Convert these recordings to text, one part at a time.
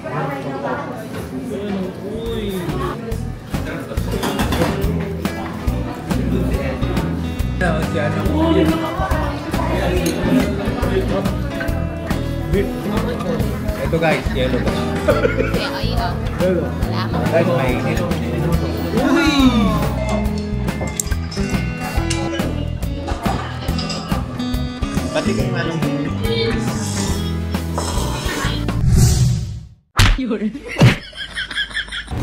Uy. Ito guys, yellow ba? Yellow. Guys, mainit. Uy! Pati kayo anong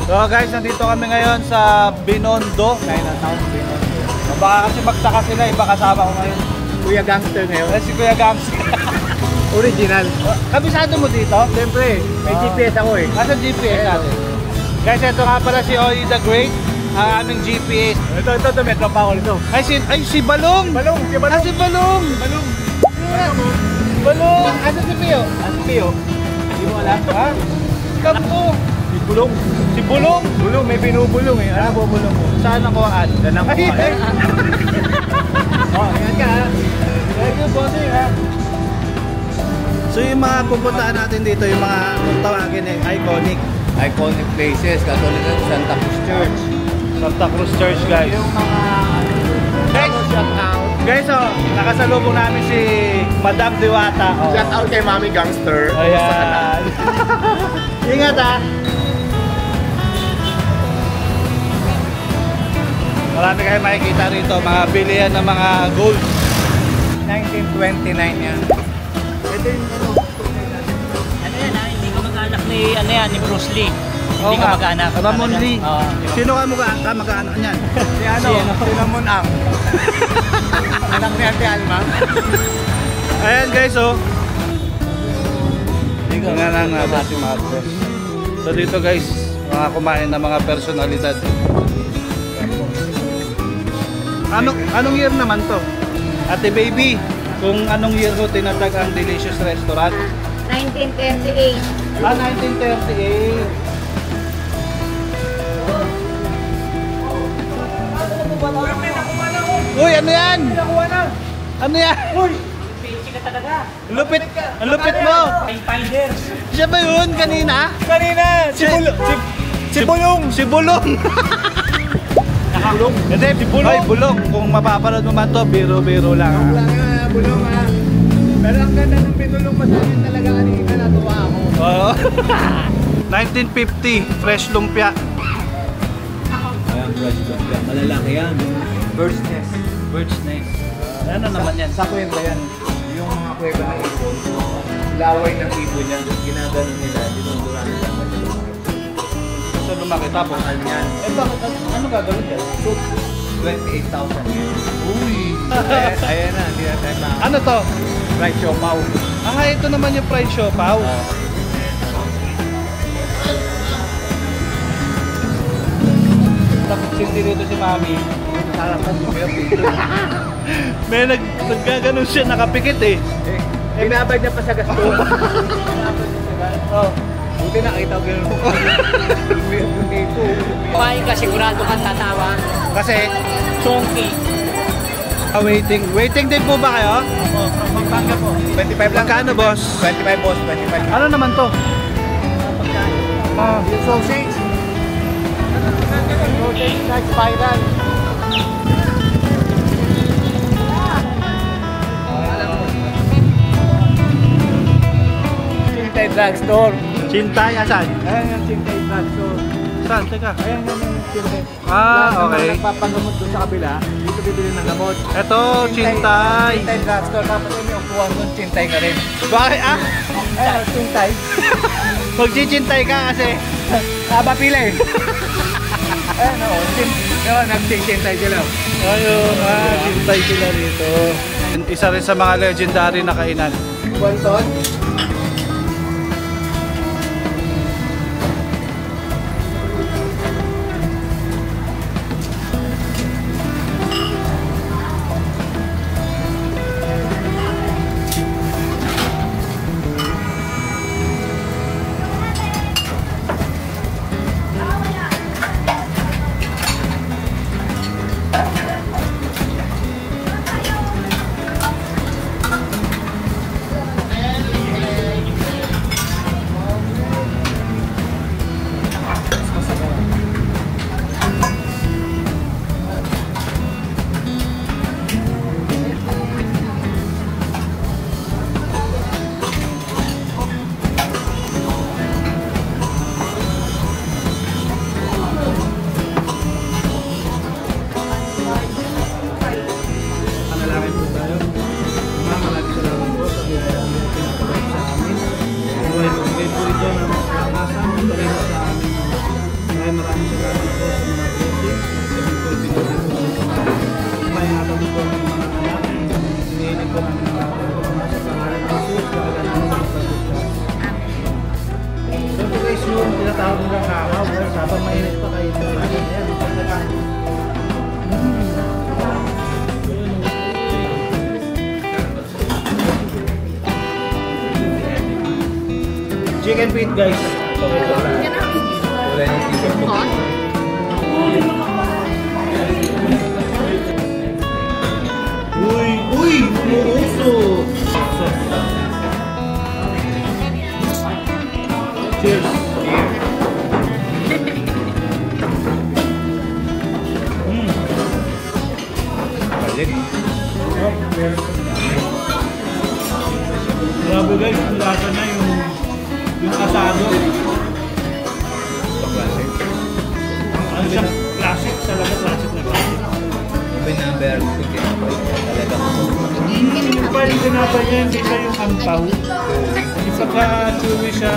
So guys, nandito kami ngayon sa Binondo. Chinatown, Binondo. Baka kasi magtaka sila, iba kasama ko ngayon. Kuya Gangster ngayon. Si Kuya Gangster. Original. Kabisado mo dito? Siyempre, may GPS ako eh. Nasa GPS natin. Guys, ito nga pala si Oli the Great, ang aming GPS. Ito, may tropa ako nito. Si Balong! Balong, si Balong. Si Balong! Balong. Balong! Asa si Pio? Ano Pio? Hindi mo alam? Ha? Kampo! Si Bulong. Si Bulong! Bulong, may binubulong eh. Ano po bulong mo? Saan ako aan? Danang ko ka. Oh, ingat ka ha. Thank you, bossing ha. So yung mga pupuntahan natin dito, yung mga kung tawagin eh, Iconic places, katulad ng Santa Cruz Church. Santa Cruz Church guys. Yung mga shout out. Guys, nakasalubong namin si Madam Diwata. Shout out kay Mami Gangster. Ayan. Ingat ha. Marami kayo makikita rito, mga bilihan ng mga gold. 1929 yan. Ito yung Ano yan ha? Hindi ka mag-anak ni Bruce Lee. Oo Hindi ka nga, mag-anak. Ramon Lee. Oo. Sino ka mag-anak niyan? si ano? Si Ramon Ang. Anak ni Ate Alma. Ayan guys, oh. Tingnan lang natin mga dress. So dito guys, mga kumain na mga personalidad. Anong year naman to? Ate Baby, kung anong year ko tinatag ang Delicious Restaurant? 1938. 1938. Uy, ano yan? Ano yan? Uy! Lupit! Ang lupit mo! Finders. Siya ba yun kanina? Kanina! Si Bulong! Si Bulong! Bulong? Hindi, si Bulong! Ay, Bulong! Kung mapapanood mo man to, biro-biro lang. Lang nga, Bulong ha. Pero ang ganda ng pinulong masalit talaga kanina, natuwa ako. Oo. 1950, fresh lumpia. Ayan, fresh lumpia. Malalaki yan. Bird's nest. Bird's nest. Ano naman yan? Sa kwenta yan. Yung mga kweba ng ibon. Laway ng ibon yan. Ginaganon nila. Dinunduran nila. So lumaki tapos. Ano yan? Bakit? Ano gagawin yan? 28,000 yan. Uy! Ayan na, hindi na tayo na. Ano to? Fried siopaw. Ito naman yung fried siopaw. Tapos hindi dito si Mami. Sarap na sumiyap dito. May naggaganon siya, nakapikit eh. Binabad niya pa sa gasto. Oh. Buti nakita ko yun. Sumiyap dito. Kumain ka, sigurado kang tatawa. Kasi, Chonky. waiting din po ba kayo? Oo, from Pampanga po. 25 lang. Magkano boss? 25 boss, 25. Ano naman to? Yung sausage. Sausage na spiral. Chintay Drugstore. Chintay, asan? Ayan yung Chintay Drugstore. Saan? Teka. Ayan yung Chintay. Okay. Nagpapagamot doon sa kabila, dito bibili ng gamot. Ito, Chintay. Chintay Drugstore. Tapos yung upuan doon, Chintay ka rin. Bakit? Ayan, Chintay. Magchichintay ka kasi. Haba pila eh. Ayan o, nagchintay sila. Ayun, chintay sila rito. Isa rin sa mga legendary na kainan. Wonton. Chicken feet guys. Wala yung chicken po. Uy! Umuuso! Cheers! Balik. Grabe guys, ang lasa na yung asado. Paklase. Ang siyang classic, talaga classic na classic. Iba na bear chicken. Talaga. Yung pa yung tinapay niya, hindi siya yung ampaw. Isa ka chewy siya.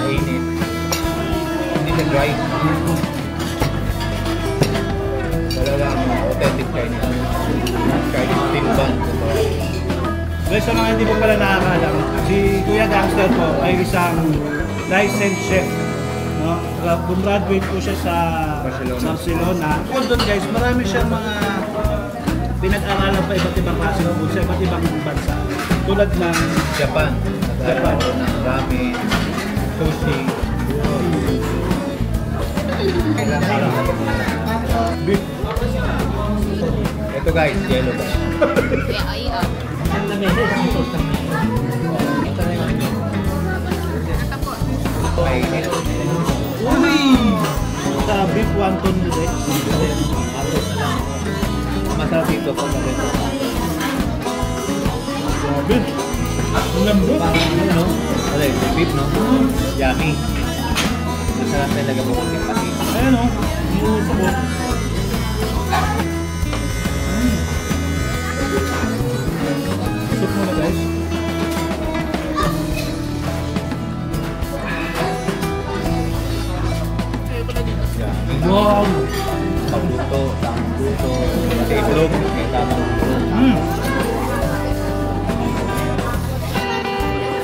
Mainit. Hindi siya dry. Talaga authentic Chinese. Chinese steam bun. Guys, sa mga hindi po pala nakakalam, si Kuya Gangster po ay isang licensed chef. No? Gumraduate po siya sa Barcelona. Kung doon guys, marami siyang mga pinag-aralan pa iba't ibang klase ng food sa iba't ibang bansa. Tulad ng Japan. Nag-aaral ko ng ramen, sushi. beef. Ito guys, yellow ba? Ang lamesa, isang sauce lang yan. Mainit. Uy! Sa beef wonton nila. Masarap dito pag nalito. Grabe. Ang lambot. Ano? Wala yung beef, no? Yummy. Masarap talaga po kung pati. Ayan o. Umuusok o. Soup muna guys. Yummy. Wow! Pagluto, tamang luto, pati itlog, may tamang itlog.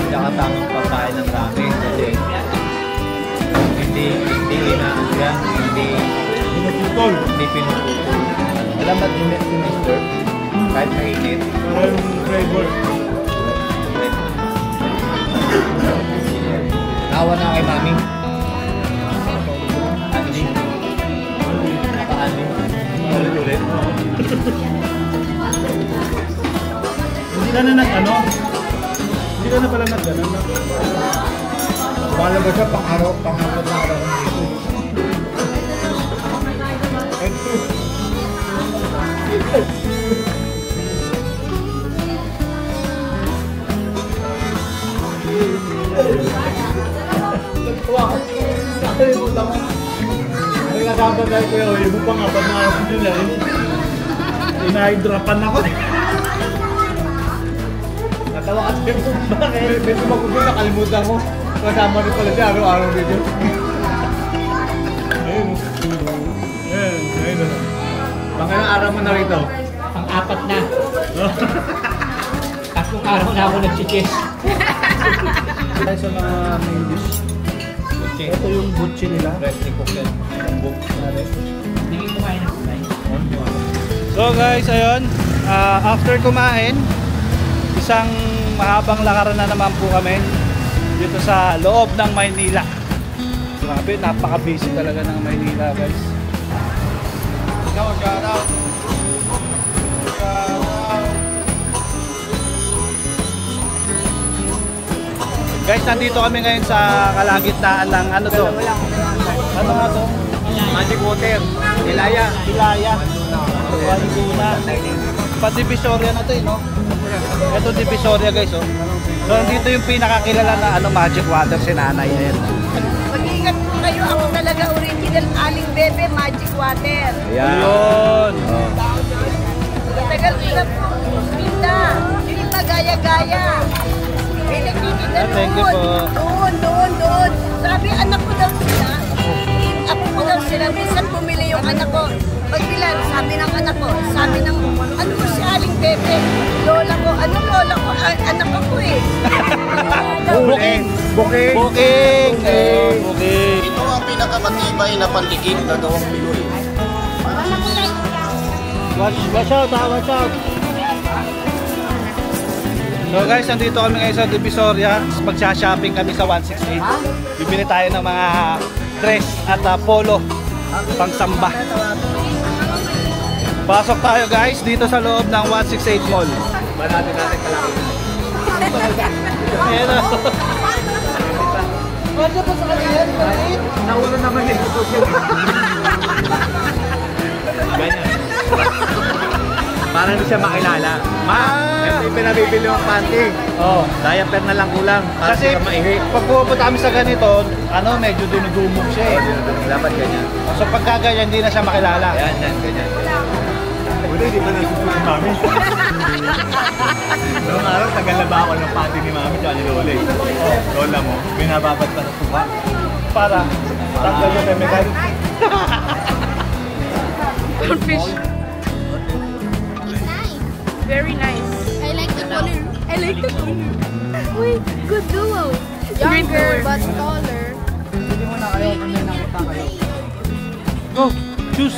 Tsaka tamang pagkain ng ramen kasi hindi inaanggan, hindi Pinututol. pinuputol. Alam ba't hindi sinistir? Kahit mainit. Para yung flavor. Nawa na kay mami. Ano din? Nakaano? Ulit-ulit. Hindi ka na nag-ano? Hindi ka na pala nag-ano? Wala ba siya pang-araw, pang-apat na araw dito? Nakalimutan ko. Ay, kasama tayo ko yun. Yung pang-apat na araw nila eh. Inahidrapan ako. Natawa kasi ko. Bakit? Medyo magugul, nakalimutan ko. Kasama rin pala siya araw-araw dito. Ayun. Ayun. Ayun. Pangalang araw mo na rito? Pang-apat na. Tatlong araw na ako nagsichis. Tayo sa mga main dish. Ito yung butchi nila. Resti cook yan. Bambok. Hindi kumain ng kumain. So guys, ayun. After kumain, isang mahabang lakaran na naman po kami dito sa loob ng Maynila. Grabe, napaka-busy talaga ng Maynila guys. Ikaw, shout out. Guys, nandito kami ngayon sa kalagitnaan ng ano to? Ano nga to? Magic water. Ilaya. Pilaya. Laguna. Pati Divisoria na to eh, no? Ito Divisoria guys, oh. So, nandito yung pinakakilala na ano, magic water si nanay. Ayan. Mag-iingat po kayo. Ako talaga original Aling Bebe Magic Water. Ayun. Tagal ko na po. Pinta. Pinta gaya-gaya. Pinagtitinda Thank you po. Doon. Sabi, anak ko daw sila. Ako ko daw sila. Minsan bumili yung anak ko. Pagbilan, sabi ng anak ko. Sabi ng, ano mo si Aling Bebe? Lola ko. Ano lola ko? Anak ako eh. Booking. Booking. Booking. Ito ang pinakamatibay na pandigin na gawang Pinoy. Watch out, watch out. So guys, nandito kami ngayon sa Divisoria. Magsha-shopping kami sa 168. Bibili tayo ng mga dress at polo pangsamba. Pasok tayo guys dito sa loob ng 168 Mall. Natin kalaki. Ayan o. Naulo naman yung ito. Ganyan. Para hindi siya makilala. Kasi pinabibili yung panty. Oh. Diaper na lang kulang. Para Kasi siya maihi. pag pupunta kami sa ganito, medyo dinudumog siya eh. Dapat ganyan. So pagka ganyan, hindi na siya makilala. Yan, ganyan. Buti, di ba nasusunod mami? Noong araw, tagal na ba ako ng panty ni mami tsaka ni Lola eh. Lola mo, binababad pa sa tuba. Para tanggal yung chemical. Goldfish. Very nice. I like the color. I like the color. Wait, good duo. Younger but taller. Go! Choose!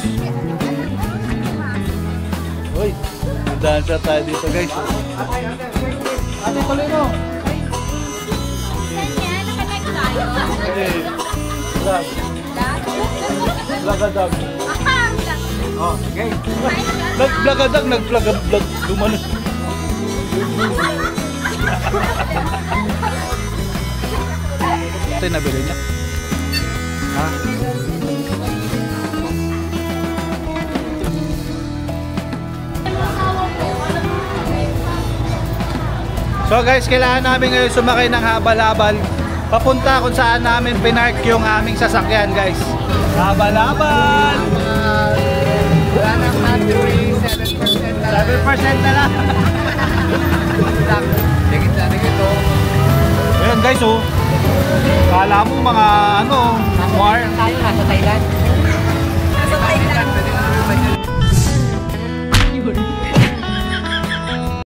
Uy! Dancer tayo dito guys. Ate, tuloy mo! Hey! Vlog! Vlogadag! Oh, okay. Nag-vlogadag! Nag-vlog! Dumanos! Ito yung nabili niya. Ha? So guys, kailangan namin ngayon sumakay ng habal-habal papunta kung saan namin pinark yung aming sasakyan guys. Habal-habal! Wala nang battery, 7% na lang. 7% na lang. Dikit to. Ayan guys oh. Kala mo mga ano, war. Tayo nasa Thailand.